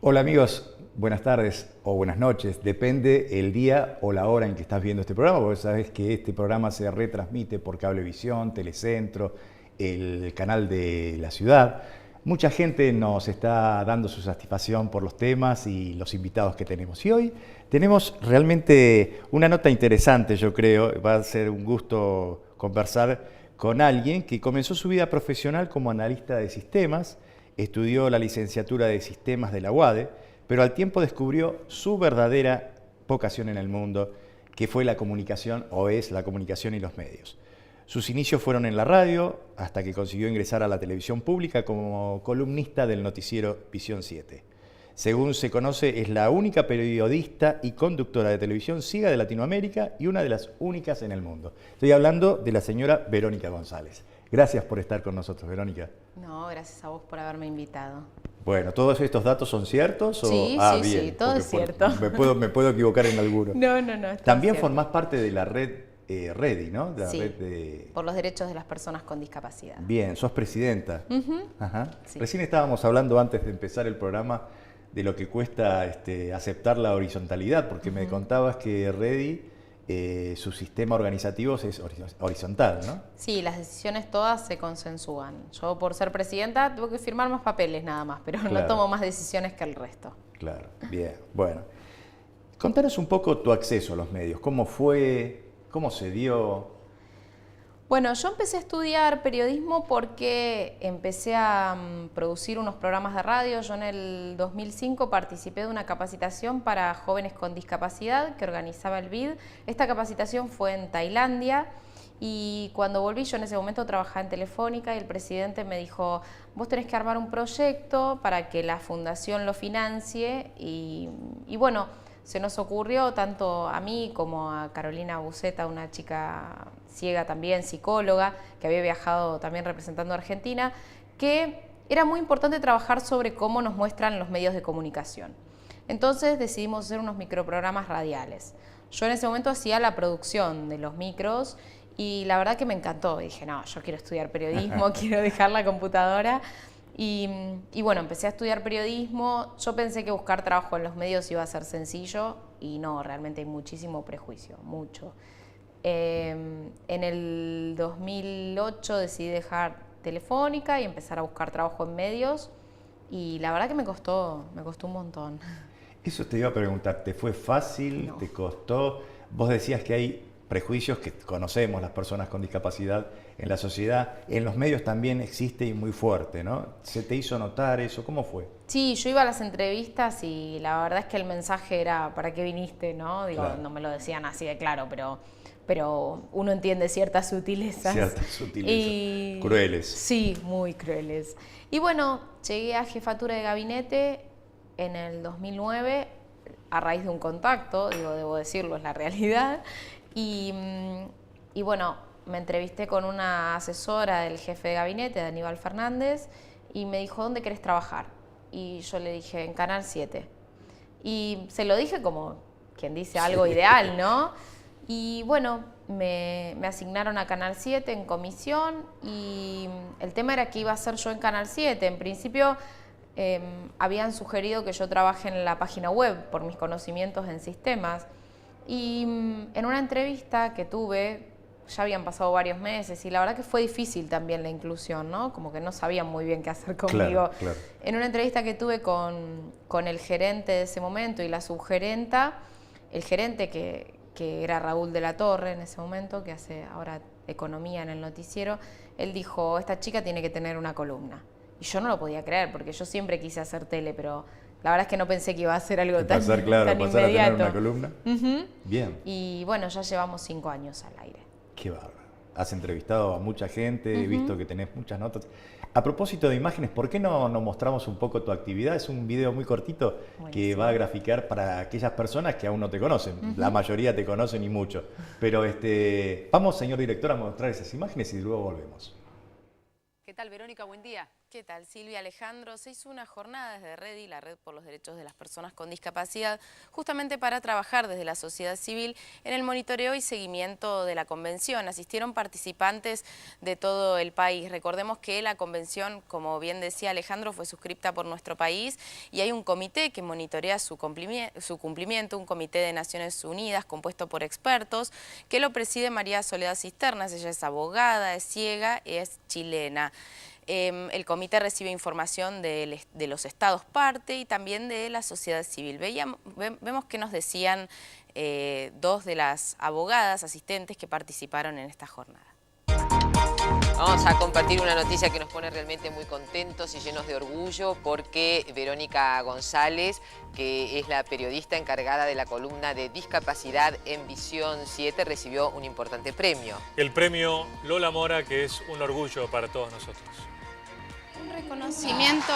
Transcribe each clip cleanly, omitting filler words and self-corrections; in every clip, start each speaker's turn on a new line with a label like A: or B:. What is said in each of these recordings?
A: Hola amigos, buenas tardes o buenas noches, depende el día o la hora en que estás viendo este programa, porque sabes que este programa se retransmite por Cablevisión, Telecentro, el canal de la ciudad. Mucha gente nos está dando su satisfacción por los temas y los invitados que tenemos. Y hoy tenemos realmente una nota interesante, yo creo, va a ser un gusto conversar con alguien que comenzó su vida profesional como analista de sistemas. Estudió la licenciatura de Sistemas de la UADE, pero al tiempo descubrió su verdadera vocación en el mundo, que fue la comunicación o es la comunicación y los medios. Sus inicios fueron en la radio, hasta que consiguió ingresar a la televisión pública como columnista del noticiero Visión 7. Según se conoce, es la única periodista y conductora de televisión ciega de Latinoamérica y una de las únicas en el mundo. Estoy hablando de la señora Verónica González. Gracias por estar con nosotros, Verónica.
B: No, gracias a vos por haberme invitado.
A: Bueno, ¿todos estos datos son ciertos?
B: Sí,
A: Bien,
B: sí, todo es cierto.
A: Me puedo equivocar en alguno.
B: No,
A: También
B: cierto.
A: formás parte de la red Redi, ¿no? De la
B: Sí,
A: red de...
B: por los derechos de las personas con discapacidad.
A: Bien, sos presidenta. Ajá.
B: Sí.
A: Recién estábamos hablando antes de empezar el programa de lo que cuesta aceptar la horizontalidad, porque me contabas que Redi, su sistema organizativo es horizontal, ¿no?
B: Sí, las decisiones todas se consensúan. Yo por ser presidenta tengo que firmar más papeles nada más, pero
A: Claro.
B: no tomo más decisiones que el resto.
A: Claro, bien. Bueno, contanos un poco tu acceso a los medios. ¿Cómo fue? ¿Cómo se dio?
B: Bueno, yo empecé a estudiar periodismo porque empecé a producir unos programas de radio. Yo en el 2005 participé de una capacitación para jóvenes con discapacidad que organizaba el BID. Esta capacitación fue en Tailandia y cuando volví, yo en ese momento trabajaba en Telefónica y el presidente me dijo: vos tenés que armar un proyecto para que la fundación lo financie y bueno, se nos ocurrió tanto a mí como a Carolina Buceta, una chica ciega también, psicóloga, que había viajado también representando a Argentina, que era muy importante trabajar sobre cómo nos muestran los medios de comunicación. Entonces decidimos hacer unos microprogramas radiales. Yo en ese momento hacía la producción de los micros y la verdad que me encantó. Y dije, no, yo quiero estudiar periodismo, quiero dejar la computadora. Y bueno, empecé a estudiar periodismo. Yo pensé que buscar trabajo en los medios iba a ser sencillo y no, realmente hay muchísimo prejuicio, mucho. En el 2008 decidí dejar Telefónica y empezar a buscar trabajo en medios y la verdad que me costó un montón.
A: Eso te iba a preguntar, ¿te fue fácil?
B: No.
A: ¿Te costó? Vos decías que hay prejuicios que conocemos las personas con discapacidad en la sociedad, en los medios también existe y muy fuerte, ¿no? ¿Se te hizo notar eso? ¿Cómo fue?
B: Sí, yo iba a las entrevistas y la verdad es que el mensaje era ¿para qué viniste? ¿No? Digo,
A: Claro.
B: no me lo decían así de claro, pero uno entiende ciertas sutilezas.
A: Ciertas sutilezas. Crueles.
B: Sí, muy crueles. Y bueno, llegué a jefatura de gabinete en el 2009 a raíz de un contacto, digo, debo decirlo, es la realidad. Y bueno, me entrevisté con una asesora del jefe de gabinete, de Aníbal Fernández, y me dijo, ¿dónde querés trabajar? Y yo le dije, en Canal 7. Y se lo dije como quien dice algo ideal, ¿no? Y bueno, me asignaron a Canal 7 en comisión y el tema era que iba a ser yo en Canal 7. En principio habían sugerido que yo trabaje en la página web por mis conocimientos en sistemas. Y en una entrevista que tuve, ya habían pasado varios meses y la verdad que fue difícil también la inclusión, ¿no? Como que no sabían muy bien qué hacer conmigo.
A: Claro, claro.
B: En una entrevista que tuve con el gerente de ese momento y la subgerenta, el gerente que era Raúl de la Torre en ese momento, que hace ahora economía en el noticiero, él dijo, esta chica tiene que tener una columna. Y yo no lo podía creer, porque yo siempre quise hacer tele, pero la verdad es que no pensé que iba a ser algo tan
A: Pasar
B: inmediato.
A: a tener una columna. Bien.
B: Y bueno, ya llevamos 5 años al aire.
A: Qué bárbaro. Has entrevistado a mucha gente, he visto que tenés muchas notas. A propósito de imágenes, ¿por qué no nos mostramos un poco tu actividad? Es un video muy cortito que va a graficar para aquellas personas que aún no te conocen. La mayoría te conocen y mucho. Pero vamos, señor director, a mostrar esas imágenes y luego volvemos.
C: ¿Qué tal, Verónica? Buen día.
B: ¿Qué tal, Silvia, Alejandro? Se hizo una jornada desde REDI, la Red por los Derechos de las Personas con Discapacidad, justamente para trabajar desde la sociedad civil en el monitoreo y seguimiento de la convención. Asistieron participantes de todo el país. Recordemos que la convención, como bien decía Alejandro, fue suscripta por nuestro país y hay un comité que monitorea su cumplimiento, un comité de Naciones Unidas compuesto por expertos, que lo preside María Soledad Cisternas. Ella es abogada, es ciega y es chilena. El comité recibe información de los estados parte y también de la sociedad civil. Vemos que nos decían dos de las abogadas asistentes que participaron en esta jornada.
C: Vamos a compartir una noticia que nos pone realmente muy contentos y llenos de orgullo porque Verónica González, que es la periodista encargada de la columna de discapacidad en Visión 7, recibió un importante premio.
D: El premio Lola Mora, que es un orgullo para todos nosotros.
E: Un reconocimiento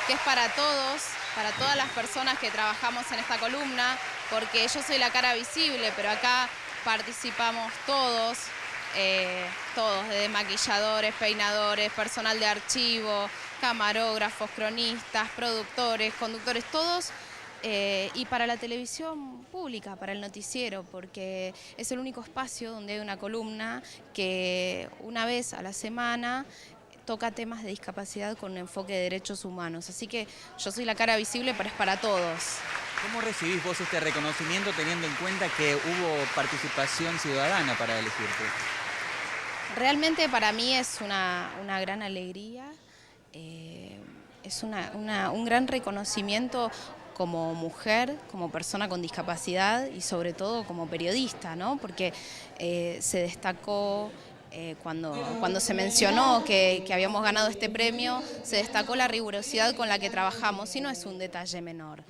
E: que es para todos, para todas las personas que trabajamos en esta columna, porque yo soy la cara visible, pero acá participamos todos, desde maquilladores, peinadores, personal de archivo, camarógrafos, cronistas, productores, conductores, todos. Y para la televisión pública, para el noticiero, porque es el único espacio donde hay una columna que una vez a la semana toca temas de discapacidad con un enfoque de derechos humanos. Así que yo soy la cara visible, pero es para todos.
F: ¿Cómo recibís vos este reconocimiento teniendo en cuenta que hubo participación ciudadana para elegirte?
E: Realmente para mí es una gran alegría, es un gran reconocimiento como mujer, como persona con discapacidad y sobre todo como periodista, ¿no? Porque se destacó cuando se mencionó que habíamos ganado este premio, se destacó la rigurosidad con la que trabajamos y no es un detalle menor,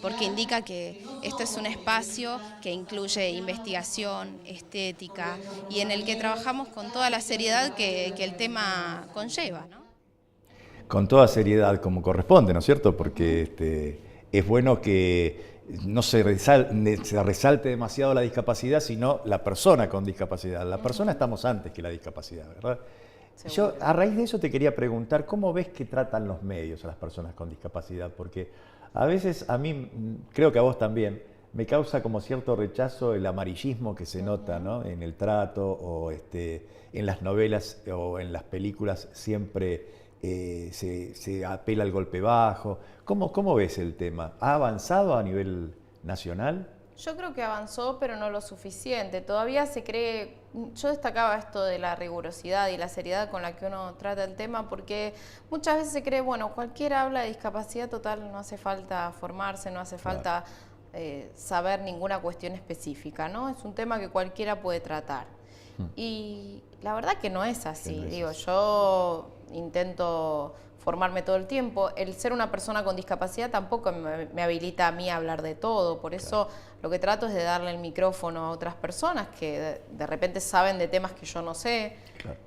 E: porque indica que este es un espacio que incluye investigación, estética y en el que trabajamos con toda la seriedad que el tema conlleva, ¿no?
A: Con toda seriedad como corresponde, ¿no es cierto? Porque es bueno que no se resalte demasiado la discapacidad, sino la persona con discapacidad. La persona estamos antes que la discapacidad, ¿verdad? Yo a raíz de eso te quería preguntar, ¿cómo ves que tratan los medios a las personas con discapacidad? Porque a veces a mí, creo que a vos también, me causa como cierto rechazo el amarillismo que se nota, ¿no? En el trato o en las novelas o en las películas siempre se apela al golpe bajo. ¿Cómo ves el tema? ¿Ha avanzado a nivel nacional?
B: Yo creo que avanzó, pero no lo suficiente. Todavía se cree, yo destacaba esto de la rigurosidad y la seriedad con la que uno trata el tema, porque muchas veces se cree, bueno, cualquiera habla de discapacidad, total, no hace falta formarse, no hace falta saber ninguna cuestión específica, ¿no? Es un tema que cualquiera puede tratar. Y la verdad que no es así. Digo, yo intento formarme todo el tiempo. El ser una persona con discapacidad tampoco me habilita a mí a hablar de todo. Por eso lo que trato es de darle el micrófono a otras personas que de repente saben de temas que yo no sé. Claro.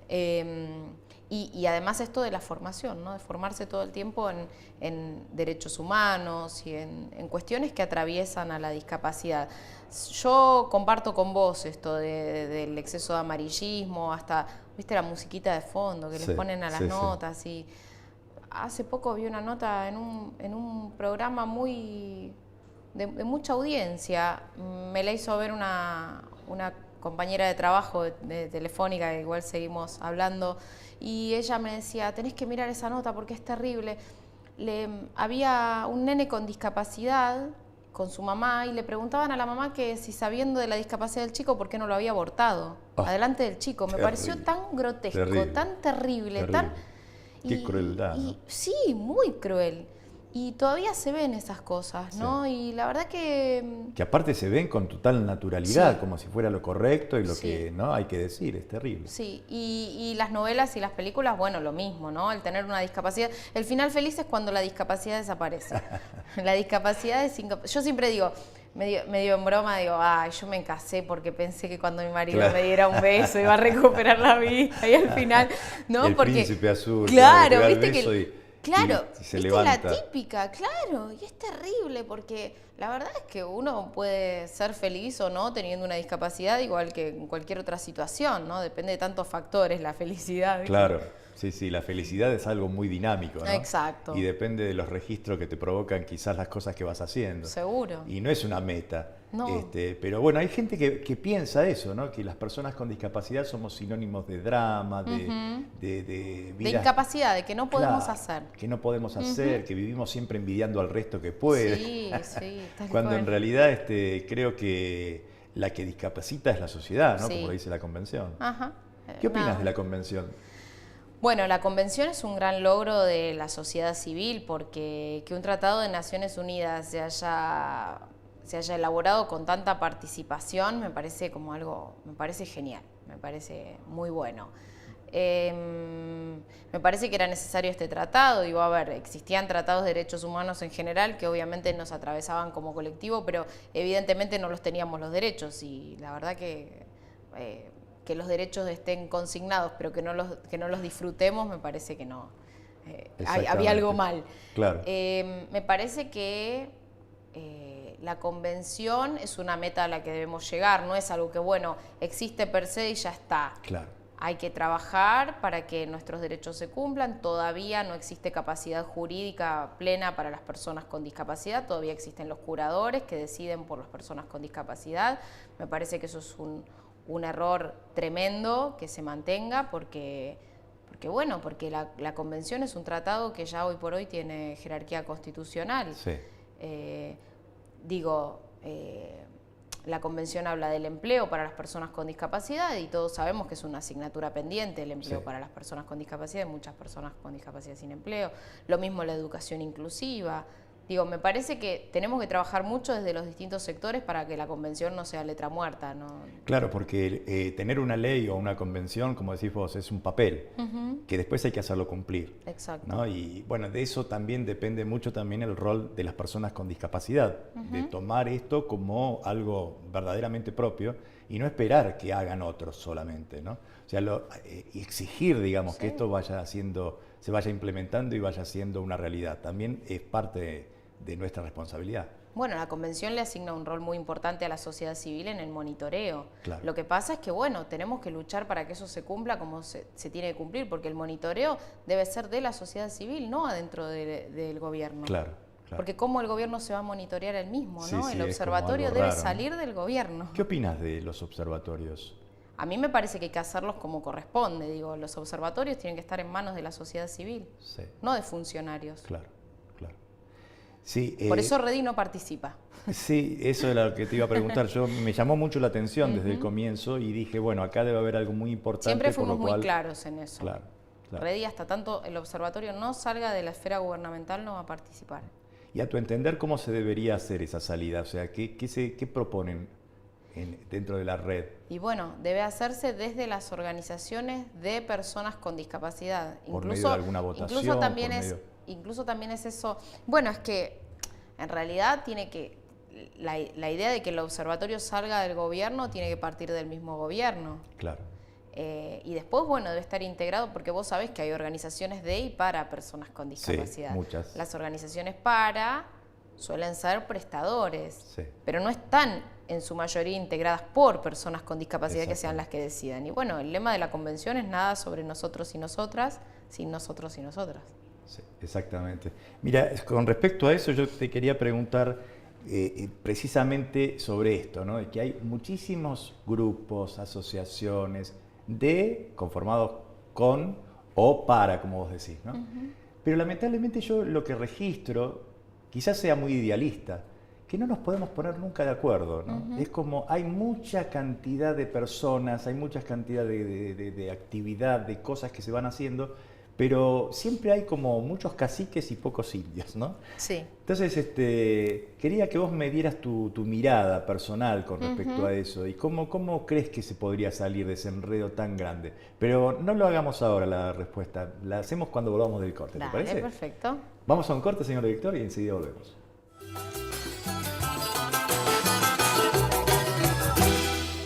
B: Y además esto de la formación, ¿no? De formarse todo el tiempo en derechos humanos y en cuestiones que atraviesan a la discapacidad. Yo comparto con vos esto del exceso de amarillismo, hasta, viste, la musiquita de fondo que les ponen a las notas. Sí. Y hace poco vi una nota en un programa de mucha audiencia. Me la hizo ver una compañera de trabajo de Telefónica, que igual seguimos hablando, y ella me decía, tenés que mirar esa nota porque es terrible. Había un nene con discapacidad con su mamá y le preguntaban a la mamá que si sabiendo de la discapacidad del chico, ¿por qué no lo había abortado? Adelante del chico. Me pareció tan grotesco, tan terrible, tan...
A: Qué crueldad, ¿no?
B: Sí, muy cruel. Y todavía se ven esas cosas, ¿no? Sí. Y la verdad que...
A: Que aparte se ven con total naturalidad, como si fuera lo correcto y lo que no hay que decir, es terrible.
B: Sí, y las novelas y las películas, bueno, lo mismo, ¿no? El tener una discapacidad... El final feliz es cuando la discapacidad desaparece. La discapacidad es... Yo siempre digo, medio en broma, digo, ay, yo me casé porque pensé que cuando mi marido me diera un beso iba a recuperar la vida. Y al final, ¿no?
A: El príncipe azul.
B: Claro, viste que... Claro,
A: se
B: esta
A: levanta.
B: Es la típica, claro, y es terrible porque la verdad es que uno puede ser feliz o no teniendo una discapacidad igual que en cualquier otra situación, ¿no? Depende de tantos factores la felicidad. ¿Viste?
A: Claro, Sí, sí, la felicidad es algo muy dinámico, ¿no?
B: Exacto.
A: Y depende de los registros que te provocan quizás las cosas que vas haciendo.
B: Seguro.
A: Y no es una meta.
B: No.
A: Pero bueno, hay gente que piensa eso, ¿no? Que las personas con discapacidad somos sinónimos de drama, de
B: De incapacidad, de que no podemos hacer.
A: Que no podemos hacer, que vivimos siempre envidiando al resto que puede.
B: Sí, sí. Tal
A: Cuando
B: cual.
A: en realidad creo que la que discapacita es la sociedad, ¿no?
B: Sí.
A: Como lo dice la convención.
B: Ajá.
A: ¿Qué opinas
B: Nada.
A: de la convención?
B: Bueno, la convención es un gran logro de la sociedad civil porque que un tratado de Naciones Unidas se haya elaborado con tanta participación me parece como algo, me parece genial, me parece muy bueno. Me parece que era necesario este tratado. Digo, a ver, existían tratados de derechos humanos en general que obviamente nos atravesaban como colectivo, pero evidentemente no los teníamos los derechos y la verdad que los derechos estén consignados pero que no los disfrutemos, me parece que no. Había algo mal.
A: Claro.
B: Me parece que la convención es una meta a la que debemos llegar, no es algo que, bueno, existe per se y ya está.
A: Claro.
B: Hay que trabajar para que nuestros derechos se cumplan. Todavía no existe capacidad jurídica plena para las personas con discapacidad. Todavía existen los curadores que deciden por las personas con discapacidad. Me parece que eso es un error tremendo que se mantenga porque la convención es un tratado que ya hoy por hoy tiene jerarquía constitucional.
A: Sí.
B: La convención habla del empleo para las personas con discapacidad y todos sabemos que es una asignatura pendiente el empleo para las personas con discapacidad y muchas personas con discapacidad sin empleo. Lo mismo la educación inclusiva. Me parece que tenemos que trabajar mucho desde los distintos sectores para que la convención no sea letra muerta, ¿no?
A: Claro, porque tener una ley o una convención, como decís vos, es un papel que después hay que hacerlo cumplir.
B: Exacto.
A: ¿No? Y bueno, de eso también depende mucho también el rol de las personas con discapacidad, de tomar esto como algo verdaderamente propio y no esperar que hagan otros solamente, ¿no? O sea, y exigir, digamos, que esto se vaya implementando y vaya siendo una realidad. También es parte de nuestra responsabilidad.
B: Bueno, la convención le asigna un rol muy importante a la sociedad civil en el monitoreo.
A: Claro.
B: Lo que pasa es que, bueno, tenemos que luchar para que eso se cumpla como se tiene que cumplir, porque el monitoreo debe ser de la sociedad civil, no adentro del gobierno.
A: Claro.
B: Porque cómo el gobierno se va a monitorear él mismo, ¿no?
A: Sí,
B: el
A: es
B: observatorio
A: como algo
B: debe
A: raro, ¿no?
B: salir del gobierno.
A: ¿Qué opinas de los observatorios?
B: A mí me parece que hay que hacerlos como corresponde. Los observatorios tienen que estar en manos de la sociedad civil, no de funcionarios.
A: Claro, claro. Sí,
B: por eso Redi no participa.
A: Sí, eso es lo que te iba a preguntar. Me llamó mucho la atención desde el comienzo y dije, bueno, acá debe haber algo muy importante.
B: Siempre fuimos muy claros en eso.
A: Claro.
B: Redi, hasta tanto el observatorio no salga de la esfera gubernamental, no va a participar.
A: Y a tu entender, ¿cómo se debería hacer esa salida? O sea, ¿qué proponen dentro de la red?
B: Y bueno, debe hacerse desde las organizaciones de personas con discapacidad.
A: Por medio de alguna votación.
B: Incluso también es eso. Bueno, es que en realidad la idea de que el observatorio salga del gobierno tiene que partir del mismo gobierno.
A: Claro.
B: Y después, bueno, debe estar integrado porque vos sabés que hay organizaciones de y para personas con discapacidad.
A: Sí, muchas.
B: Las organizaciones suelen ser prestadores, pero no están en su mayoría integradas por personas con discapacidad que sean las que decidan. Y bueno, el lema de la convención es nada sobre nosotros y nosotras, sin nosotros y nosotras.
A: Sí, exactamente. Mira, con respecto a eso yo te quería preguntar precisamente sobre esto, ¿no? De que hay muchísimos grupos, asociaciones conformados con o para, como vos decís, ¿no? Pero lamentablemente yo lo que registro, quizás sea muy idealista, que no nos podemos poner nunca de acuerdo, ¿no? Es como hay mucha cantidad de personas, hay mucha cantidad de actividad, de cosas que se van haciendo, pero siempre hay como muchos caciques y pocos indios, ¿no?
B: Sí.
A: Entonces, quería que vos me dieras tu mirada personal con respecto a eso y cómo crees que se podría salir de ese enredo tan grande. Pero no lo hagamos ahora la respuesta, la hacemos cuando volvamos del corte, ¿te parece?
B: Perfecto.
A: Vamos a un corte, señor director, y enseguida volvemos.